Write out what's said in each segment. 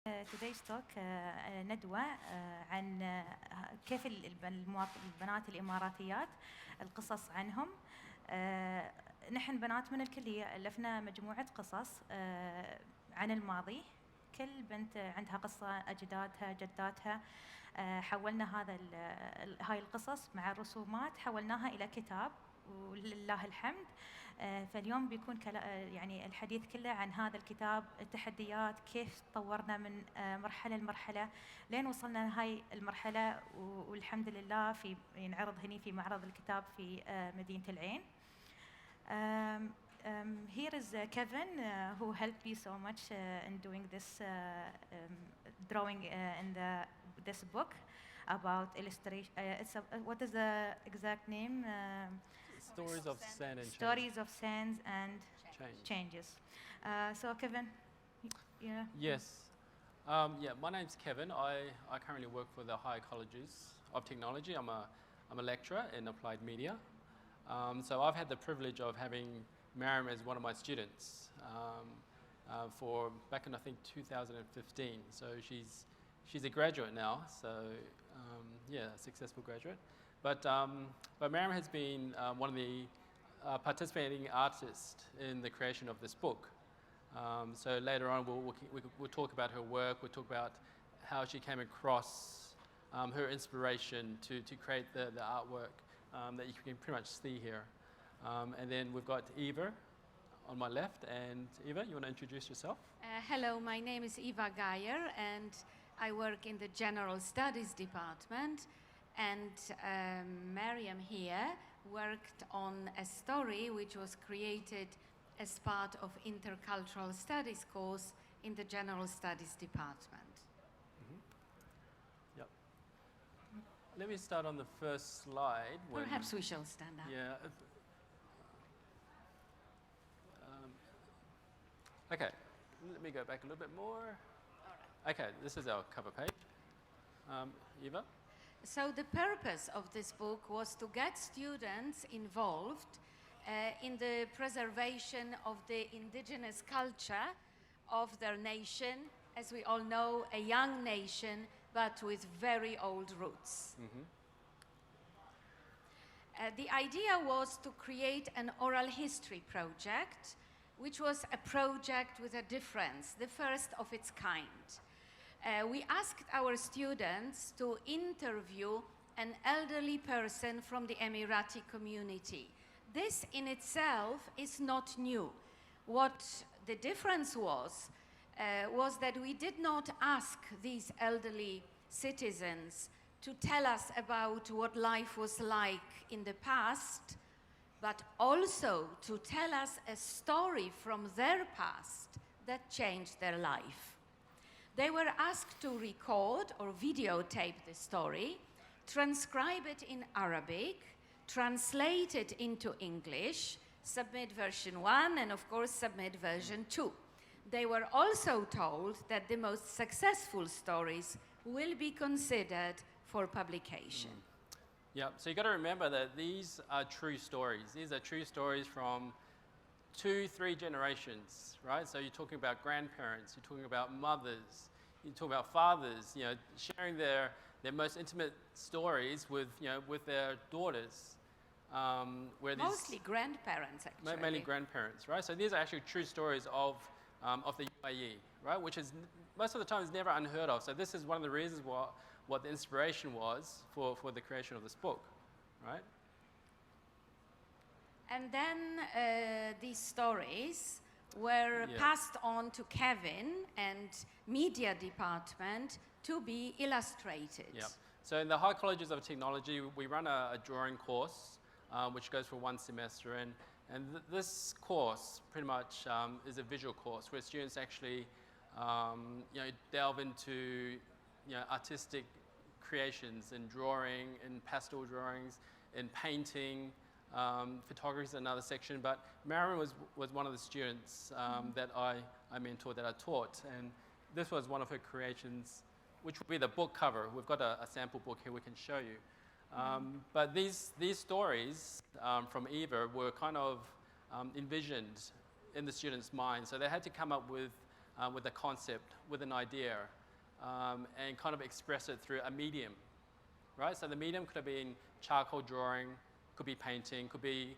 Today's talk ندوة عن كيف البنات الإماراتيات القصص عنهم. نحن بنات من الكلية ألفنا مجموعة قصص عن الماضي. كل بنت عندها قصة، أجدادها، جداتها. حولنا هاي القصص مع الرسومات، حولناها إلى كتاب ولله الحمد. فاليوم بيكون يعني الحديث كله عن هذا الكتاب، التحديات، كيف تطورنا من مرحلة لمرحلة لين وصلنا لهاي المرحلة، والحمد لله ينعرض هني في معرض الكتاب في مدينة العين. Here is Kevin, who helped me so much in doing this drawing in this book about illustration. What is the exact name? Stories of Sand and Stories of Sands and Changes. So Kevin, yeah. Yes. My name's Kevin. I currently work for the Higher Colleges of Technology. I'm a lecturer in applied media. So I've had the privilege of having Mariam as one of my students for back in I think 2015. So she's a graduate now. So a successful graduate. But Mariam has been one of the participating artists in the creation of this book. So later on we'll talk about her work. We'll talk about how she came across her inspiration to create the artwork that you can pretty much see here. And then we've got Eva on my left. And Eva, you want to introduce yourself? Hello, my name is Eva Geyer, and I work in the General Studies Department. And Mariam here worked on a story which was created as part of Intercultural Studies course in the General Studies Department. Yep. Let me start on the first slide. Perhaps we shall stand up. Yeah. Okay, let me go back a little bit more. Okay, this is our cover page. Eva? So the purpose of this book was to get students involved in the preservation of the indigenous culture of their nation. As we all know, a young nation, but with very old roots. Mm-hmm. The idea was to create an oral history project, which was a project with a difference, the first of its kind. We asked our students to interview an elderly person from the Emirati community. This in itself is not new. What the difference was that we did not ask these elderly citizens to tell us about what life was like in the past, but also to tell us a story from their past that changed their life. They were asked to record or videotape the story, transcribe it in Arabic, translate it into English, submit version 1, and of course submit version 2. They were also told that the most successful stories will be considered for publication. Yeah, so you got to remember that these are true stories. These are true stories from 2-3 generations, right? So you're talking about grandparents, you're talking about mothers, you're talking about fathers, sharing their most intimate stories with their daughters. Mostly grandparents, actually. Mainly grandparents, right? So these are actually true stories of the UAE, right? Which is most of the time is never unheard of. So this is one of the reasons what the inspiration was for the creation of this book, right? And then these stories were passed on to Kevin and media department to be illustrated. Yeah. So in the High Colleges of Technology, we run a drawing course, which goes for 1 semester. And this course pretty much is a visual course where students actually delve into artistic creations in drawing, in pastel drawings, in painting. Photography is another section, but Mariam was one of the students that I mentored, that I taught, and this was one of her creations, which will be the book cover. We've got a sample book here we can show you. But these stories from Eva were kind of envisioned in the students' mind, so they had to come up with a concept, with an idea, and kind of express it through a medium, right? So the medium could have been charcoal drawing, could be painting, could be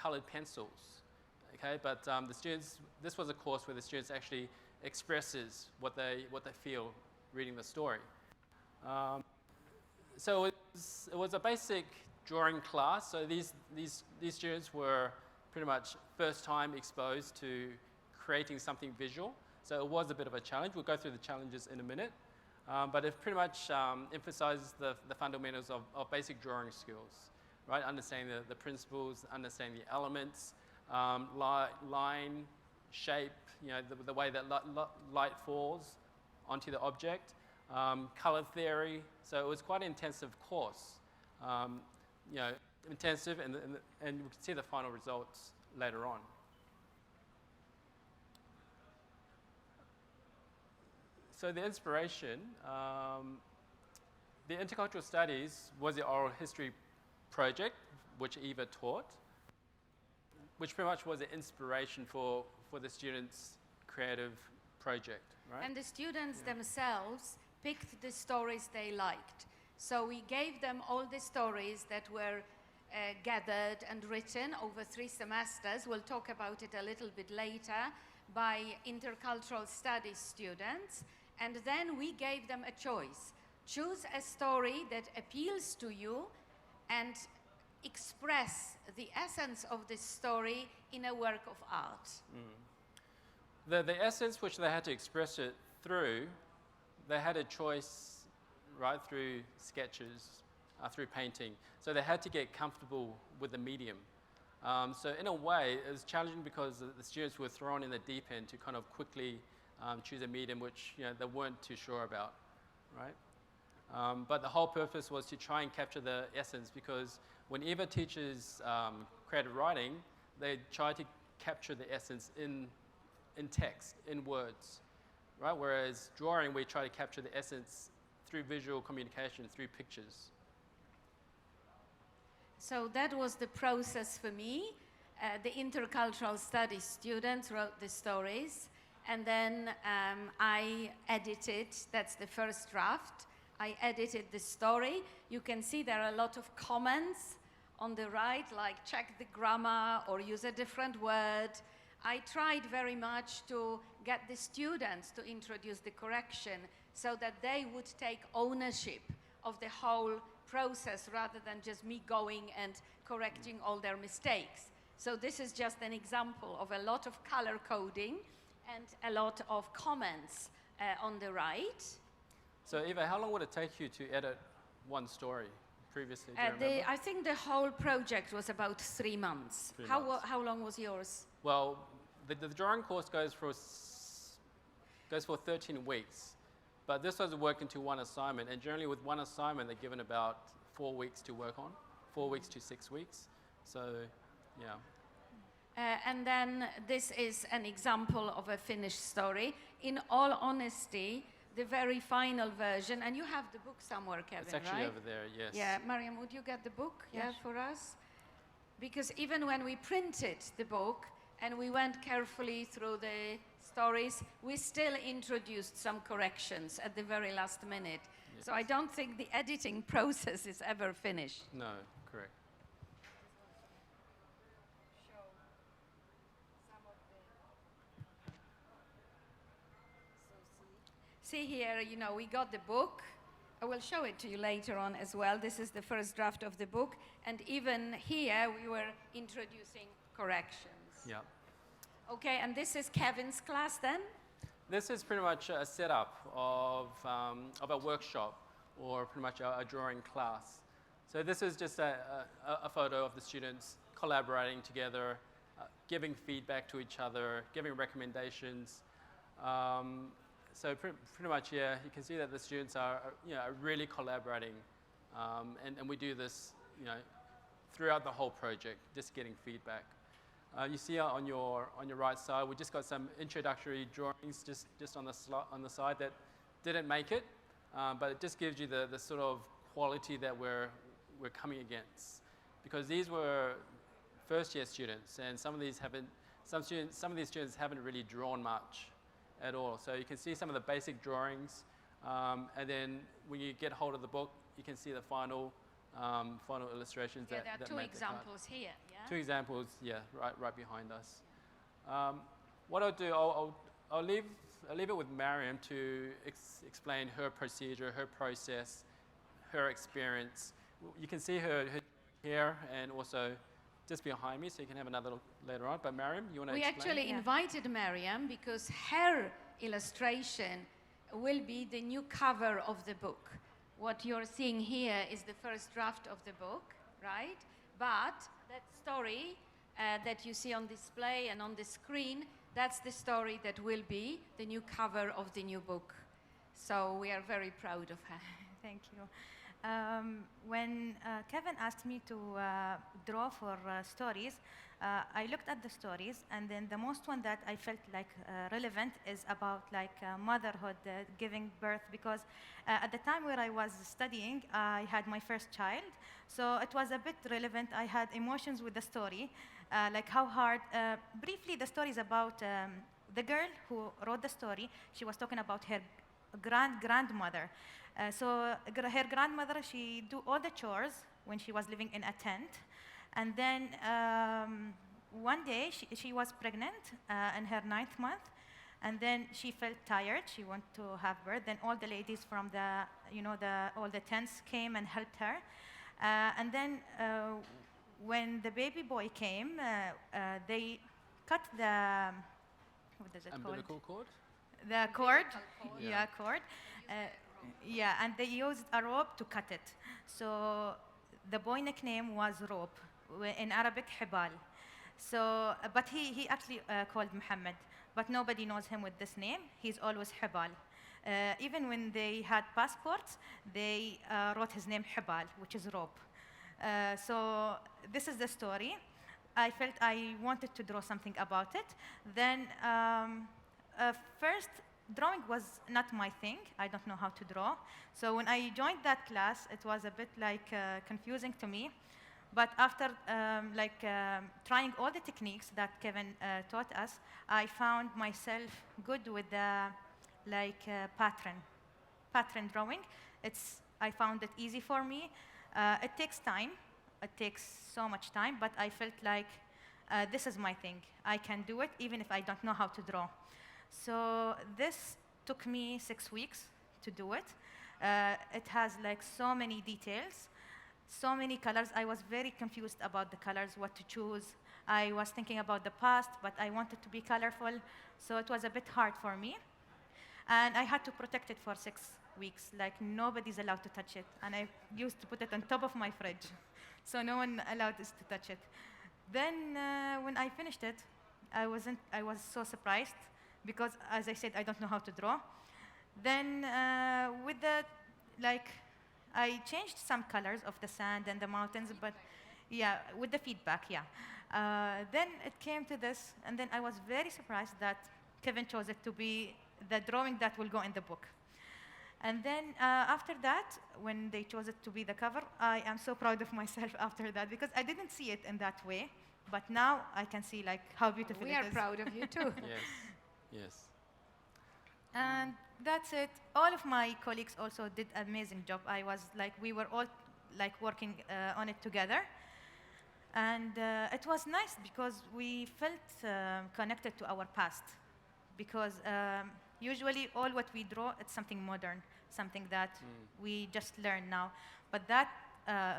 colored pencils, okay? But the students, this was a course where the students actually expresses what they feel reading the story. So it was a basic drawing class. So these students were pretty much first time exposed to creating something visual. So it was a bit of a challenge. We'll go through the challenges in a minute. But it pretty much emphasizes the fundamentals of basic drawing skills, right? Understanding the principles, understanding the elements, line, shape, you know, the way that light falls onto the object, color theory. So it was quite an intensive course, you know, intensive, and we can see the final results later on. So the inspiration, the intercultural studies was the oral history project, which Eva taught, which pretty much was the inspiration for the students' creative project, right? And the students themselves picked the stories they liked. So we gave them all the stories that were gathered and written over 3 semesters. We'll talk about it a little bit later, by intercultural studies students. And then we gave them a choice. Choose a story that appeals to you and express the essence of this story in a work of art. The essence which they had to express it through, they had a choice right through sketches, through painting. So they had to get comfortable with the medium. So in a way, it was challenging because the students were thrown in the deep end to kind of quickly choose a medium which, you know, they weren't too sure about, right? But the whole purpose was to try and capture the essence, because when Eva teaches creative writing, they try to capture the essence in text, in words, right? Whereas drawing, we try to capture the essence through visual communication, through pictures. So that was the process for me. The intercultural studies students wrote the stories, and then I edited, that's the first draft. I edited the story. You can see there are a lot of comments on the right, like check the grammar or use a different word. I tried very much to get the students to introduce the correction so that they would take ownership of the whole process rather than just me going and correcting all their mistakes. So this is just an example of a lot of color coding and a lot of comments on the right. So Eva, how long would it take you to edit one story previously? Do you remember? I think the whole project was about 3 months. How long was yours? Well, the drawing course goes for 13 weeks. But this was worked into one assignment, and generally with one assignment, they're given about 4 weeks to work on, 4 weeks to 6 weeks. So, yeah. And then this is an example of a finished story. In all honesty, the very final version, and you have the book somewhere, Kevin, it's actually right? over there, yes. Yeah, Mariam, would you get the book for us? Because even when we printed the book and we went carefully through the stories, we still introduced some corrections at the very last minute. Yes. So I don't think the editing process is ever finished. No, correct. See here, you know, we got the book. I will show it to you later on as well. This is the first draft of the book. And even here, we were introducing corrections. Yeah. Okay, and this is Kevin's class then? This is pretty much a setup of a workshop, or pretty much a drawing class. So this is just a photo of the students collaborating together, giving feedback to each other, giving recommendations. So pretty much, yeah, you can see that the students are really collaborating, and we do this, throughout the whole project, just getting feedback. You see on your right side, we just got some introductory drawings just on the side that didn't make it, but it just gives you the sort of quality that we're coming against, because these were first-year students, and some of these students haven't really drawn much at all. So you can see some of the basic drawings. And then when you get hold of the book, you can see the final illustrations Yeah, that there are that two make the card. examples here. Yeah. Two examples, yeah, right behind us. What I'll do, I'll leave it with Mariam to explain her procedure, her process, her experience. You can see her here and also just behind me, so you can have another look later on. But Mariam, you want to We explain? actually invited Mariam because her illustration will be the new cover of the book. What you're seeing here is the first draft of the book, right? But that story that you see on display and on the screen, that's the story that will be the new cover of the new book. So we are very proud of her. Thank you. When Kevin asked me to draw for stories, I looked at the stories, and then the most one that I felt like relevant is about like motherhood, giving birth, because at the time where I was studying, I had my first child, so it was a bit relevant. I had emotions with the story, like how hard. Briefly, the story is about the girl who wrote the story. She was talking about her grandmother. So her grandmother, she do all the chores when she was living in a tent. And then one day she was pregnant in her 9th month. And then she felt tired. She wanted to have birth. Then all the ladies from all the tents came and helped her. And then when the baby boy came, they cut the, what is it Umbilical called? cord? The cord. Cord. Yeah, cord. Yeah, and they used a rope to cut it. So the boy nickname was Rope, in Arabic Hibal. So, but he actually called Muhammad, but nobody knows him with this name. He's always Hibal. Even when they had passports, they wrote his name Hibal, which is rope. So this is the story. I felt I wanted to draw something about it. Then first, drawing was not my thing. I don't know how to draw. So when I joined that class, it was a bit like confusing to me. But after trying all the techniques that Kevin taught us, I found myself good with the pattern drawing. I found it easy for me. It takes time. It takes so much time, but I felt like this is my thing. I can do it even if I don't know how to draw. So this took me 6 weeks to do it. It has like so many details, so many colors. I was very confused about the colors, what to choose. I was thinking about the past, but I wanted to be colorful, so it was a bit hard for me. And I had to protect it for 6 weeks, like nobody's allowed to touch it. And I used to put it on top of my fridge, so no one allowed us to touch it. Then when I finished it, I was so surprised, because as I said, I don't know how to draw. Then with the, I changed some colors of the sand and the mountains, but yeah, with the feedback, yeah. Then it came to this, and then I was very surprised that Kevin chose it to be the drawing that will go in the book. And then after that, when they chose it to be the cover, I am so proud of myself after that, because I didn't see it in that way, but now I can see like how beautiful it is. We are proud of you too. Yes, yes. And that's it. All of my colleagues also did an amazing job. We were all like working on it together. And it was nice because we felt connected to our past. Because usually all what we draw, it's something modern, something that we just learn now. But that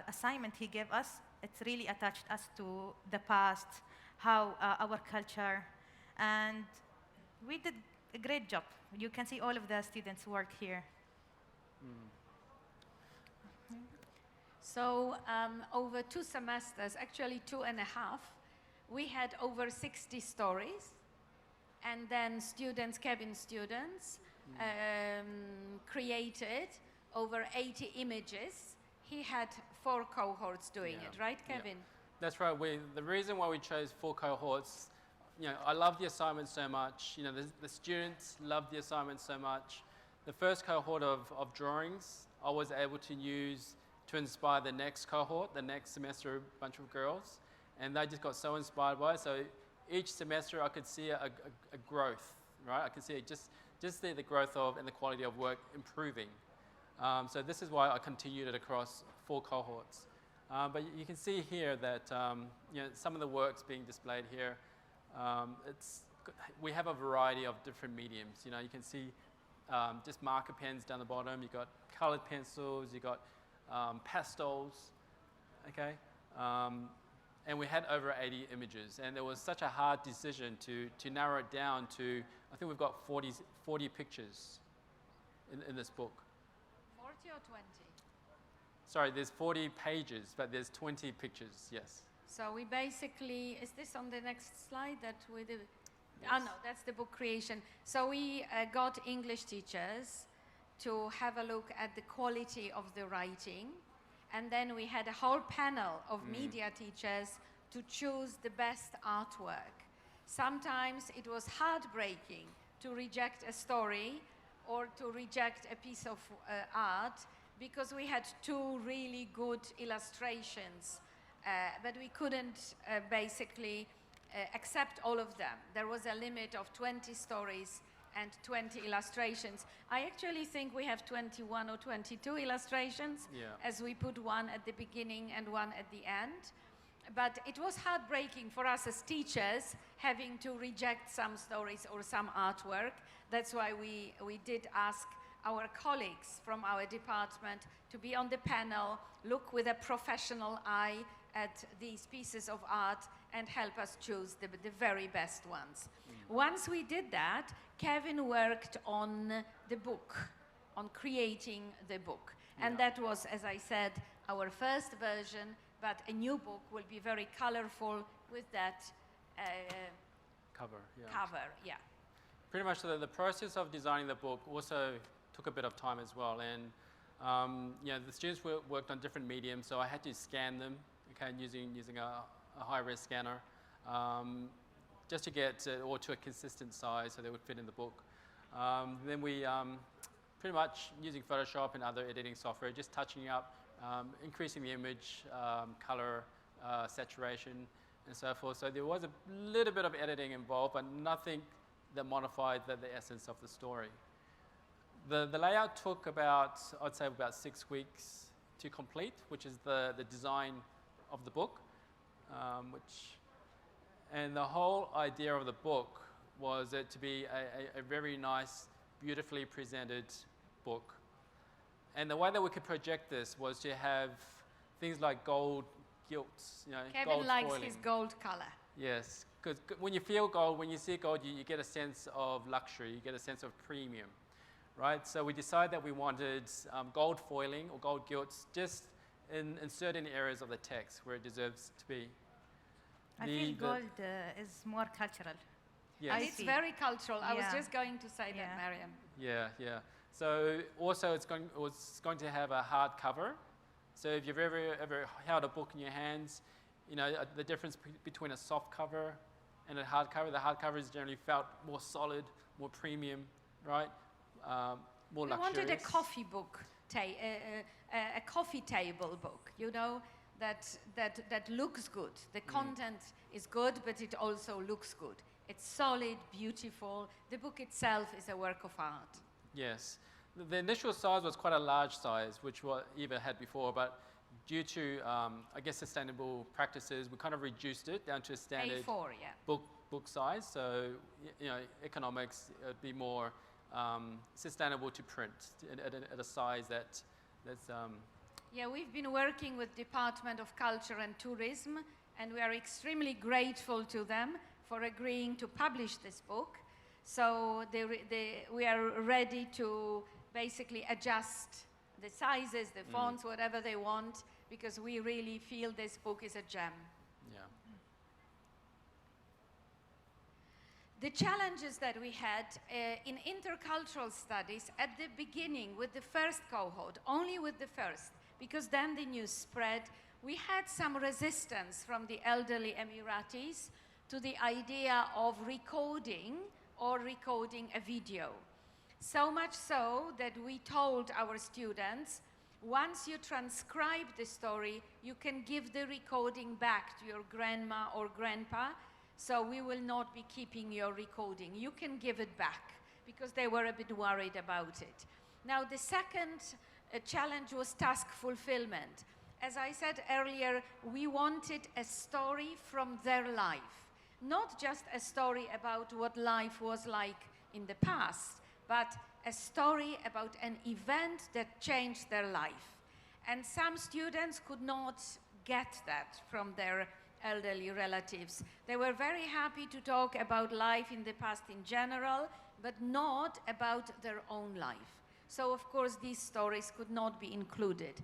assignment he gave us, it really attached us to the past, how our culture, and we did a great job. You can see all of the students' work here. So over 2 semesters, actually 2.5, we had over 60 stories. And then Kevin students, created over 80 images. He had 4 cohorts doing it, right, Kevin? Yeah. That's right. The reason why we chose 4 cohorts, I love the assignment so much. The students loved the assignment so much. The first cohort of drawings I was able to use to inspire the next cohort, the next semester, a bunch of girls. And they just got so inspired by it. So each semester I could see a growth, right? I can see just the growth of and the quality of work improving. So this is why I continued it across 4 cohorts. But you can see here that you know, some of the works being displayed here, we have a variety of different mediums. You know, you can see just marker pens down the bottom. You've got colored pencils. You've got pastels. Okay, and we had over 80 images, and there was such a hard decision to narrow it down to. I think we've got 40 pictures in this book. 40 or 20? Sorry, there's 40 pages, but there's 20 pictures. Yes. So we basically, is this on the next slide that we did? Yes. Oh no, that's the book creation. So we got English teachers to have a look at the quality of the writing, and then we had a whole panel of media teachers to choose the best artwork. Sometimes it was heartbreaking to reject a story or to reject a piece of art because we had 2 really good illustrations, but we couldn't basically accept all of them. There was a limit of 20 stories and 20 illustrations. I actually think we have 21 or 22 illustrations, as we put one at the beginning and one at the end. But it was heartbreaking for us as teachers having to reject some stories or some artwork. That's why we did ask our colleagues from our department to be on the panel, look with a professional eye at these pieces of art and help us choose the very best ones. Once we did that, Kevin worked on the book, on creating the book. And that was, as I said, our first version, but a new book will be very colorful with that cover. Pretty much the process of designing the book also took a bit of time as well. And you know, the students worked on different mediums, so I had to scan them, okay, using a high-res scanner, just to get to a consistent size so they would fit in the book. Then we pretty much using Photoshop and other editing software, just touching up, increasing the image, color, saturation, and so forth. So there was a little bit of editing involved, but nothing that modified the essence of the story. The layout took about, I'd say about 6 weeks to complete, which is the design of the book, and the whole idea of the book was it to be a very nice, beautifully presented book. And the way that we could project this was to have things like gold gilts, you know, Kevin gold likes foiling. his gold color. Yes, because when you feel gold, when you see gold, you get a sense of luxury, you get a sense of premium, right? So we decided that we wanted gold foiling or gold gilts just in certain areas of the text where it deserves to be. I feel gold is more cultural. Yes. And it's very cultural. I was just going to say that, Yeah. Mariam. Yeah. So also it's going to have a hard cover. So if you've ever held a book in your hands, you know, the difference between a soft cover and a hard cover, the hard cover is generally felt more solid, more premium, right? More luxurious. We wanted a coffee book, a coffee table book, you know, that looks good. The content is good, but it also looks good. It's solid, beautiful. The book itself is a work of art. Yes. The initial size was quite a large size, which what Eva had before, but due to, I guess, sustainable practices, we kind of reduced it down to a standard A4, book size. So, you know, economics, it'd be more sustainable to print at a size that's... Yeah, we've been working with Department of Culture and Tourism, and we are extremely grateful to them for agreeing to publish this book. So we are ready to basically adjust the sizes, the fonts, whatever they want, because we really feel this book is a gem. Yeah. The challenges that we had in intercultural studies at the beginning with the first cohort, only with the first, because then the news spread, we had some resistance from the elderly Emiratis to the idea of recording a video. So much so that we told our students, once you transcribe the story, you can give the recording back to your grandma or grandpa So we will not be keeping your recording. You can give it back, because they were a bit worried about it. Now, the second challenge was task fulfillment. As I said earlier, we wanted a story from their life, not just a story about what life was like in the past, but a story about an event that changed their life. And some students could not get that from their elderly relatives. They were very happy to talk about life in the past in general, but not about their own life. So, of course, these stories could not be included.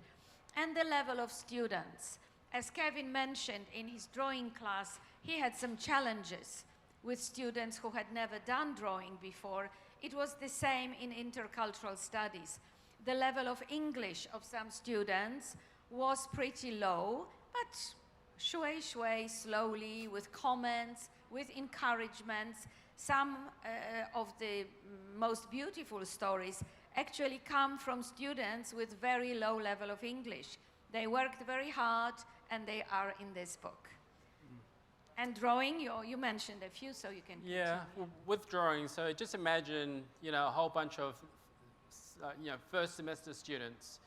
And the level of students. As Kevin mentioned in his drawing class, he had some challenges with students who had never done drawing before. It was the same in intercultural studies. The level of English of some students was pretty low, but shui, slowly, with comments, with encouragements. Some of the most beautiful stories actually come from students with very low level of English. They worked very hard, and they are in this book. And drawing, you mentioned a few, so you can continue. Yeah, well, with drawing, so just imagine, a whole bunch of, first semester students,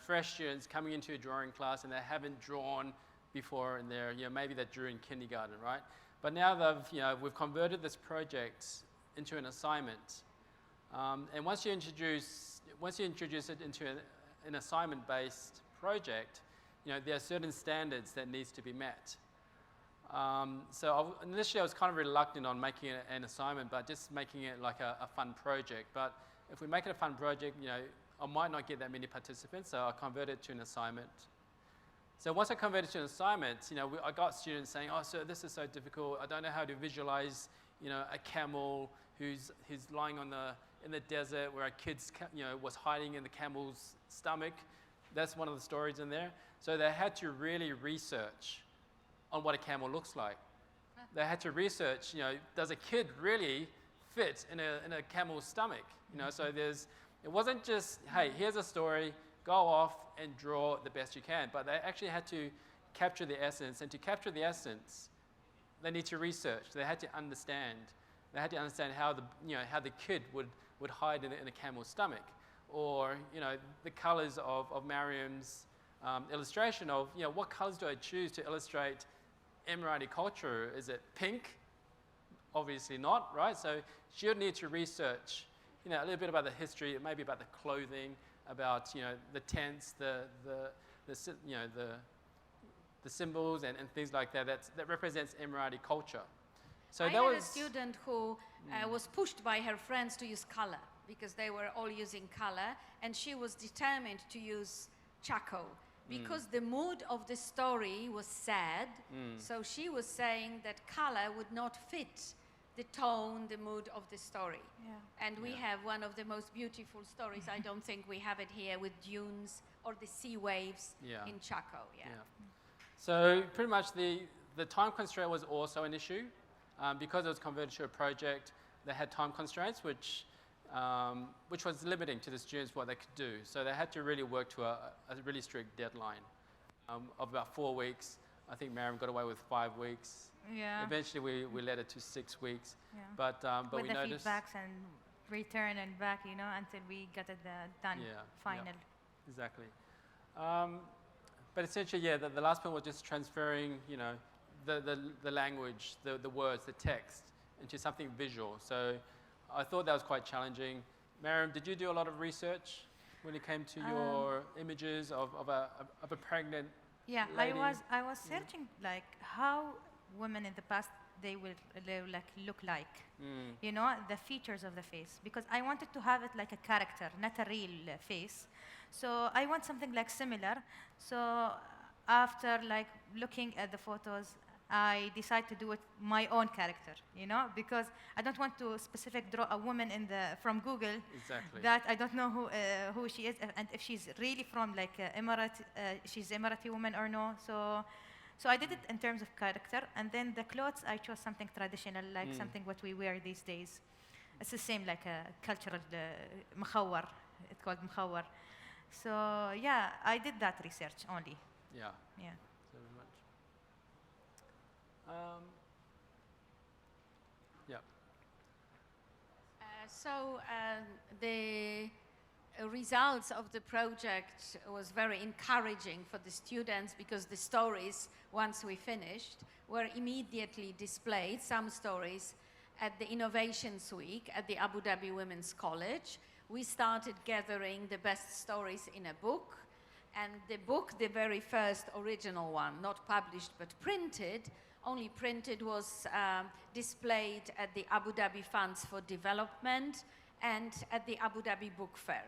fresh students coming into a drawing class, and they haven't drawn before in their, maybe they drew in kindergarten, right? But now we've converted this project into an assignment. And once you introduce it into an assignment-based project, there are certain standards that needs to be met. So initially I was kind of reluctant on making it an assignment, but just making it like a fun project. But if we make it a fun project, I might not get that many participants, so I converted it to an assignment. So once I converted to an assignment, I got students saying, "Oh, sir, this is so difficult. I don't know how to visualize, a camel who's lying in the desert where a kid, was hiding in the camel's stomach." That's one of the stories in there. So they had to really research on what a camel looks like. They had to research, does a kid really fit in a camel's stomach? So it wasn't just, hey, here's a story, go off and draw the best you can. But they actually had to capture the essence. And to capture the essence, they need to research. They had to understand. They had to understand how the kid would hide in a camel's stomach. Or, the colors of Mariam's illustration of, what colors do I choose to illustrate Emirati culture? Is it pink? Obviously not, right? So she would need to research, a little bit about the history, maybe about the clothing, about, the tents, the symbols and things like that that represents Emirati culture. So I had a student who was pushed by her friends to use color, because they were all using color, and she was determined to use charcoal because the mood of the story was sad. So she was saying that color would not fit the tone, the mood of the story. Yeah. And we have one of the most beautiful stories. I don't think we have it here, with dunes or the sea waves in charcoal. Yeah. So pretty much the time constraint was also an issue. Because it was converted to a project, they had time constraints, which was limiting to the students what they could do. So they had to really work to a really strict deadline of about 4 weeks. I think Mariam got away with 5 weeks. Yeah. Eventually, we led it to 6 weeks. Yeah. But with we the noticed feedbacks and return and back, until we got it done final. Yeah, exactly. But essentially, the last point was just transferring, the language, the words, the text into something visual. So I thought that was quite challenging. Mariam, did you do a lot of research when it came to your images of a pregnant lady? I was searching like how women in the past they look like, the features of the face, because I wanted to have it like a character, not a real face. So I want something like similar. So after like looking at the photos, I decided to do it my own character, because I don't want to draw a woman from Google that I don't know who she is, and if she's really from like Emirati, she's Emirati woman or no. So I did it in terms of character, and then the clothes I chose something traditional, like something what we wear these days. It's the same like a cultural مخور. It's called مخور. So yeah, I did that research only. Yeah. Yeah. So much. The results of the project was very encouraging for the students because the stories, once we finished, were immediately displayed, some stories, at the Innovations Week at the Abu Dhabi Women's College. We started gathering the best stories in a book, and the book, the very first original one, not published but printed, only printed, was displayed at the Abu Dhabi Funds for Development and at the Abu Dhabi Book Fair.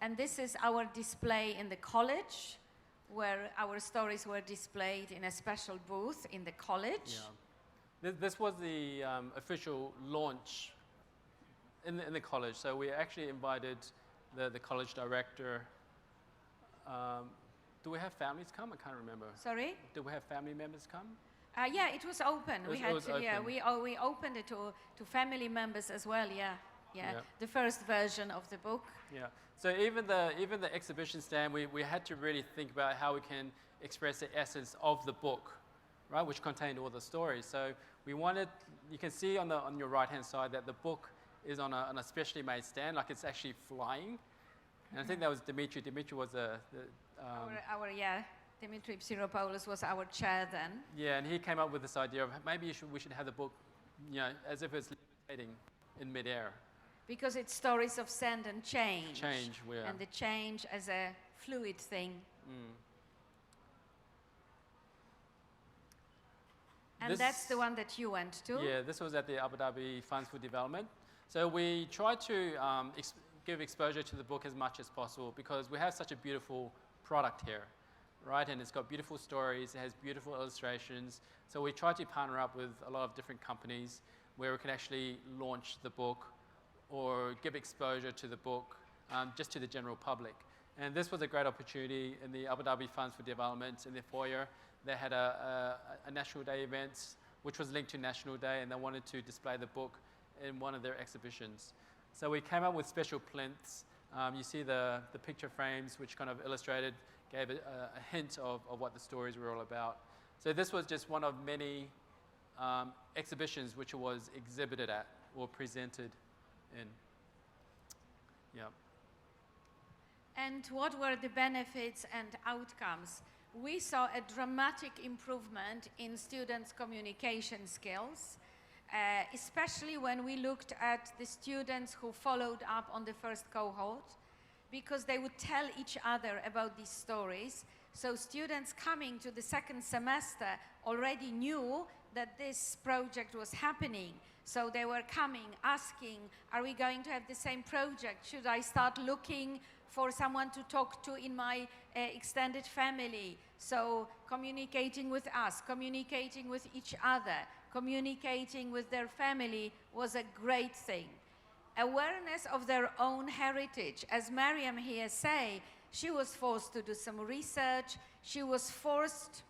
And this is our display in the college, where our stories were displayed in a special booth in the college. Yeah. This was the official launch in the college. So we actually invited the college director. Do we have families come? I can't remember. Sorry? Do we have family members come? Yeah, it was open. It was open. Yeah, we opened it to family members as well. Yeah. The first version of the book. Yeah. So even the exhibition stand, we had to really think about how we can express the essence of the book, right, which contained all the stories. So we wanted, you can see on your right-hand side that the book is on a specially made stand, like it's actually flying. And I think that was Dimitri. Dimitri was Dimitri Psiropoulos was our chair then. Yeah, and he came up with this idea of maybe we should have the book, as if it's levitating in midair. Because it's stories of sand and change. Yeah. And the change as a fluid thing. And that's the one that you went to? Yeah, this was at the Abu Dhabi Funds for Development. So we tried to give exposure to the book as much as possible because we have such a beautiful product here, right? And it's got beautiful stories, it has beautiful illustrations. So we tried to partner up with a lot of different companies where we can actually launch the book or give exposure to the book just to the general public. And this was a great opportunity in the Abu Dhabi Funds for Development in the foyer. They had a National Day event, which was linked to National Day, and they wanted to display the book in one of their exhibitions. So we came up with special plinths. You see the picture frames, which kind of illustrated, gave a hint of what the stories were all about. So this was just one of many exhibitions which it was exhibited at or presented in. Yeah. And what were the benefits and outcomes? We saw a dramatic improvement in students' communication skills, especially when we looked at the students who followed up on the first cohort, because they would tell each other about these stories. So students coming to the second semester already knew that this project was happening. So they were coming, asking, are we going to have the same project? Should I start looking for someone to talk to in my extended family? So communicating with us, communicating with each other, communicating with their family was a great thing. Awareness of their own heritage. As Mariam here say, she was forced to do some research. She was forced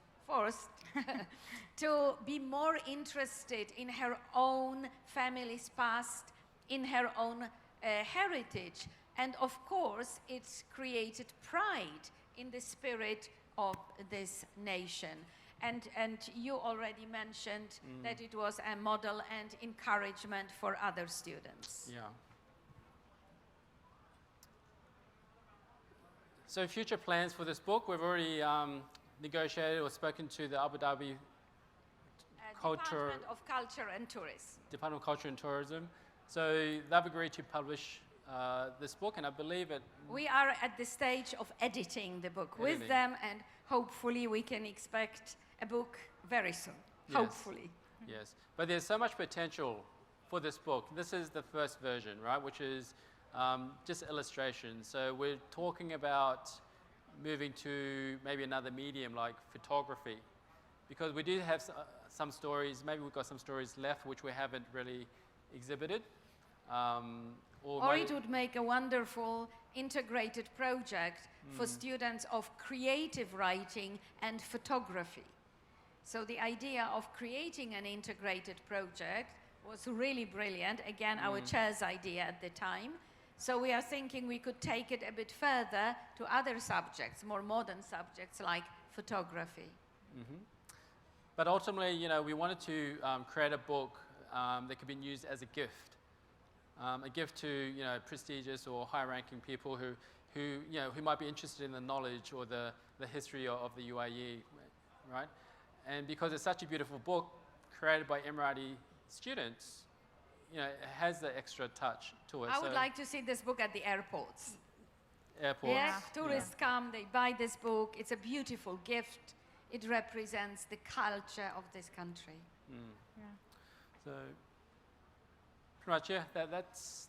to be more interested in her own family's past, in her own heritage. And of course, it's created pride in the spirit of this nation. And you already mentioned that it was a model and encouragement for other students. Yeah. So future plans for this book, we've already negotiated or spoken to the Abu Dhabi Department of Culture and Tourism. Department of Culture and Tourism. So they've agreed to publish this book, and I believe it... We are at the stage of editing the book with them, and hopefully we can expect a book very soon. Yes. Hopefully. Yes, but there's so much potential for this book. This is the first version, right, which is just illustrations. So we're talking about moving to maybe another medium like photography, because we do have some stories, maybe we've got some stories left which we haven't really exhibited. Or it would make a wonderful integrated project for students of creative writing and photography. So the idea of creating an integrated project was really brilliant. Again, our chair's idea at the time. So we are thinking we could take it a bit further to other subjects, more modern subjects like photography. But ultimately, we wanted to create a book that could be used as a gift a gift to prestigious or high-ranking people who might be interested in the knowledge or the history of the UAE, right? And because it's such a beautiful book created by Emirati students, it has the extra touch to it. I would like to see this book at the airports. Airports. Yeah, tourists come, they buy this book. It's a beautiful gift. It represents the culture of this country. Yeah. So, pretty much, yeah, that's...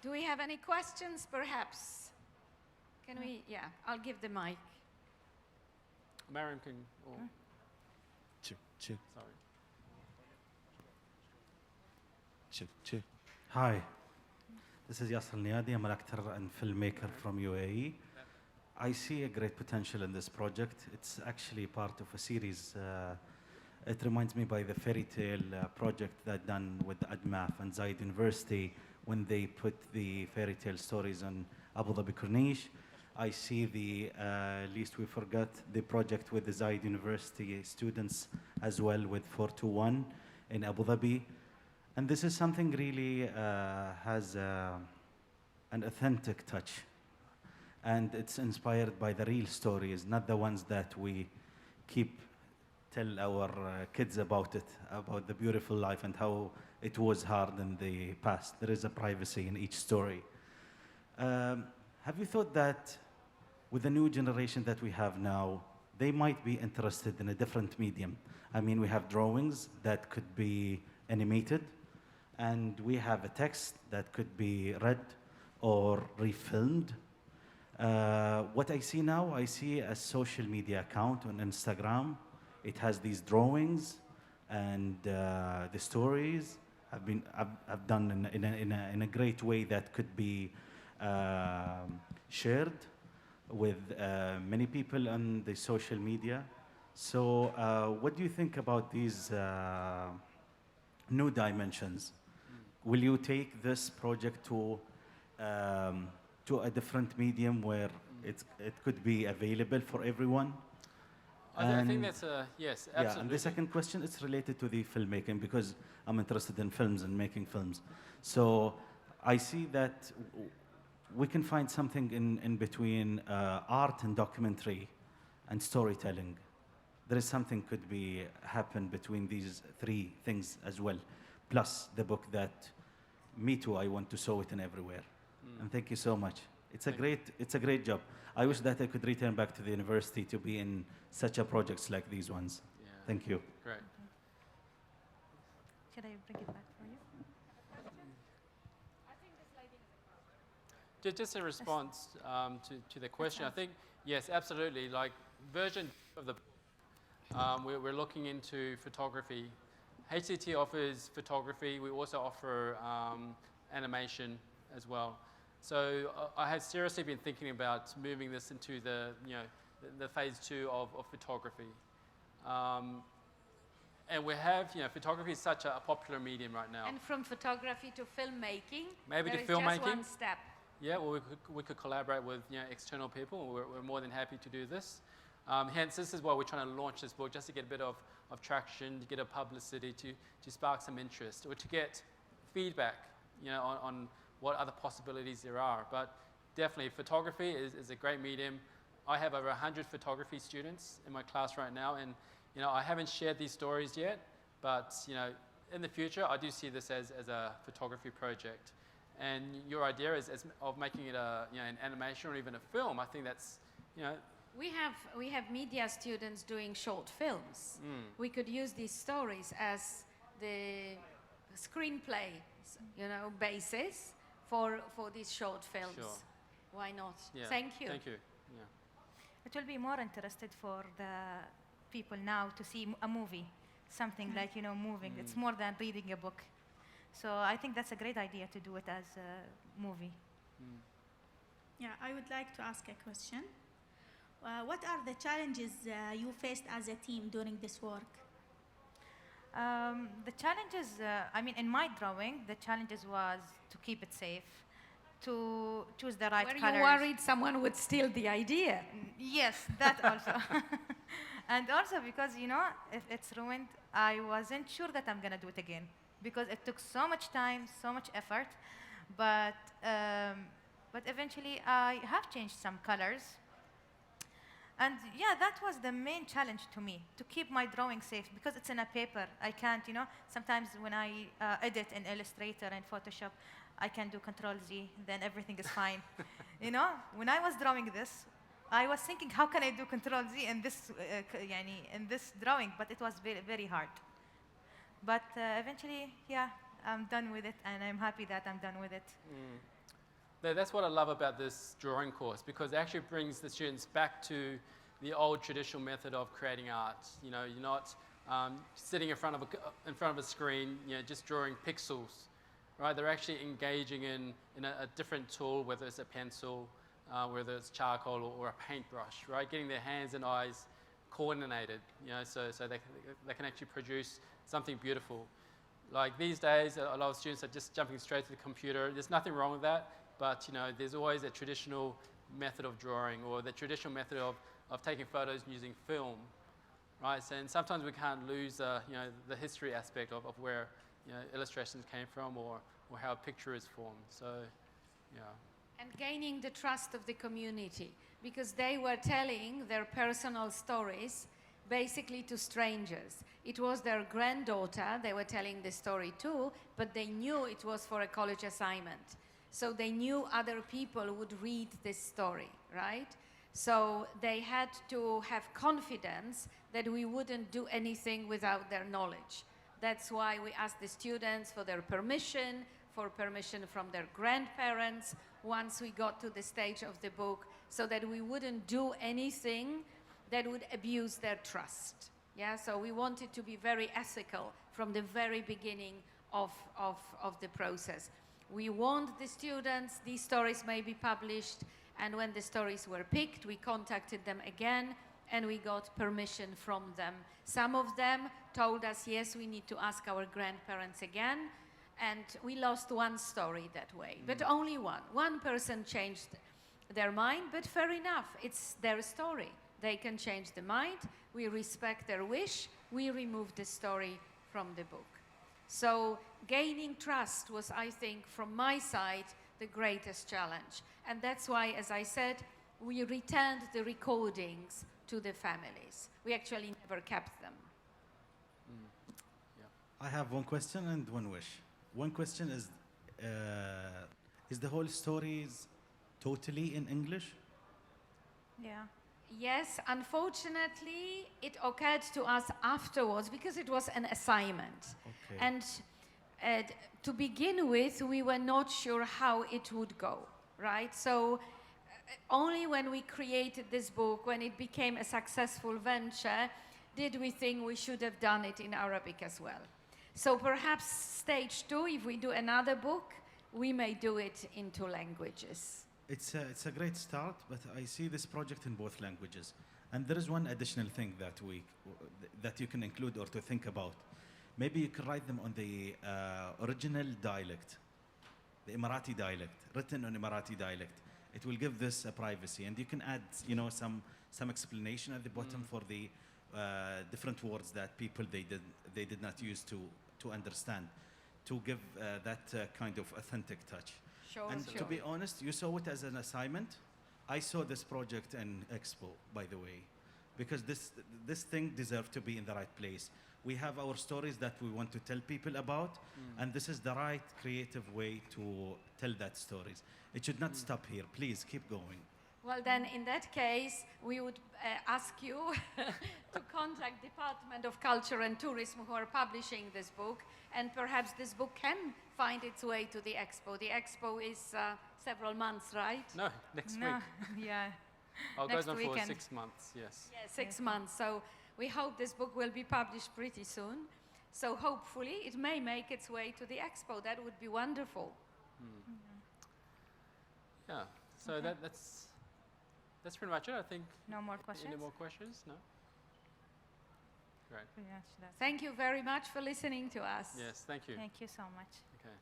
Do we have any questions, perhaps? Can we? Yeah, I'll give the mic. Mariam can... Check. Sorry. Check. Hi, this is Yasser Niadi. I'm an actor and filmmaker from UAE. I see a great potential in this project. It's actually part of a series. It reminds me by the fairy tale project that done with ADMAF and Zayed University when they put the fairy tale stories on Abu Dhabi Corniche. I see the Least We Forgot, the project with the Zayed University students as well with 421 in Abu Dhabi. And this is something really has an authentic touch. And it's inspired by the real stories, not the ones that we tell our kids about the beautiful life and how it was hard in the past. There is a privacy in each story. Have you thought that with the new generation that we have now, they might be interested in a different medium? I mean, we have drawings that could be animated, and we have a text that could be read or refilmed. What I see now, I see a social media account on Instagram. It has these drawings, and the stories have done in a great way that could be shared with many people on the social media. So what do you think about these new dimensions? Will you take this project to a different medium where it could be available for everyone? I think that's yes, absolutely. Yeah, and the second question is related to the filmmaking, because I'm interested in films and making films. So I see that we can find something in between art and documentary and storytelling. There is something could be happen between these three things as well. Plus the book that me too, I want to show it in everywhere. And thank you so much. It's a great job. I wish that I could return back to the university to be in such a projects like these ones. Yeah. Thank you. Great. Should I bring it back for you? Just a response to the question. I think, yes, absolutely. Like version of the we're looking into photography. HCT offers photography. We also offer animation as well. So I have seriously been thinking about moving this into the phase 2 of photography. And we have, photography is such a popular medium right now. And from photography to filmmaking, Maybe there to is filmmaking. just one step. Yeah, well, we could collaborate with external people. We're more than happy to do this. Hence, this is why we're trying to launch this book, just to get a bit of traction, to get a publicity, to spark some interest, or to get feedback, on what other possibilities there are. But definitely, photography is a great medium. I have over 100 photography students in my class right now, and I haven't shared these stories yet, but in the future, I do see this as a photography project. And your idea is of making it an animation or even a film. I think that's, We have media students doing short films. We could use these stories as the screenplay, basis for these short films. Sure. Why not? Yeah. Thank you. Thank you. Yeah. It will be more interested for the people now to see a movie, something like, moving. It's more than reading a book. So I think that's a great idea to do it as a movie. Yeah, I would like to ask a question. What are the challenges you faced as a team during this work? The challenges, in my drawing, the challenges was to keep it safe, to choose the right Were colors. you worried someone would steal the idea? Yes, that also. And also because, if it's ruined, I wasn't sure that I'm going to do it again, because it took so much time, so much effort. But eventually I have changed some colors. And yeah, that was the main challenge to me, to keep my drawing safe, because it's in a paper. I can't, sometimes when I edit in Illustrator and Photoshop, I can do Control-Z, then everything is fine. When I was drawing this, I was thinking, how can I do Control-Z in this drawing? But it was very, very hard. But eventually, yeah, I'm done with it, and I'm happy that I'm done with it. That's what I love about this drawing course, because it actually brings the students back to the old traditional method of creating art. You're not sitting in front of a screen, just drawing pixels, right? They're actually engaging in a different tool, whether it's a pencil, whether it's charcoal or a paintbrush, right? Getting their hands and eyes coordinated, so they can actually produce something beautiful. Like these days, a lot of students are just jumping straight to the computer. There's nothing wrong with that. But there's always a traditional method of drawing, or the traditional method of taking photos using film, right? So, and sometimes we can't lose the history aspect of where illustrations came from, or how a picture is formed. So, yeah. And gaining the trust of the community, because they were telling their personal stories basically to strangers. It was their granddaughter they were telling the story to, but they knew it was for a college assignment. So they knew other people would read this story, right? So they had to have confidence that we wouldn't do anything without their knowledge. That's why we asked the students for their permission, for permission from their grandparents, once we got to the stage of the book, so that we wouldn't do anything that would abuse their trust. Yeah, so we wanted to be very ethical from the very beginning of the process. We warned the students these stories may be published, and when the stories were picked, we contacted them again and we got permission from them. Some of them told us, yes, we need to ask our grandparents again, and we lost one story that way, but only one. One person changed their mind, but fair enough, it's their story. They can change the mind, we respect their wish, we remove the story from the book. So gaining trust was, I think, from my side, the greatest challenge. And that's why, as I said, we returned the recordings to the families. We actually never kept them. I have one question and one wish. One question is the whole stories totally in English? Yeah. Yes, unfortunately, it occurred to us afterwards because it was an assignment. Okay. And to begin with, we were not sure how it would go, right? So only when we created this book, when it became a successful venture, did we think we should have done it in Arabic as well. So perhaps stage 2, if we do another book, we may do it in 2 languages. It's a great start, but I see this project in both languages. And there is one additional thing that you can include or to think about. Maybe you can write them on the original dialect, the Emirati dialect, written on Emirati dialect. It will give this a privacy, and you can add, some explanation at the bottom for the different words that people they did not use to understand, to give that kind of authentic touch. Sure, And sure. to be honest, you saw it as an assignment. I saw this project in Expo, by the way, because this thing deserved to be in the right place. We have our stories that we want to tell people about, and this is the right creative way to tell that stories. It should not stop here. Please keep going. Well, then, in that case, we would ask you to contact Department of Culture and Tourism, who are publishing this book, and perhaps this book can find its way to the Expo. The Expo is several months, right? No, next No, week. yeah. It goes on for weekend. 6 months, yes. Yeah, 6 months. So we hope this book will be published pretty soon. So hopefully it may make its way to the Expo. That would be wonderful. Yeah, so Okay. that's pretty much it, I think. No more questions? Any more questions? No? Great. Yes, that's- Thank you very much for listening to us. Yes, thank you. Thank you so much. Okay.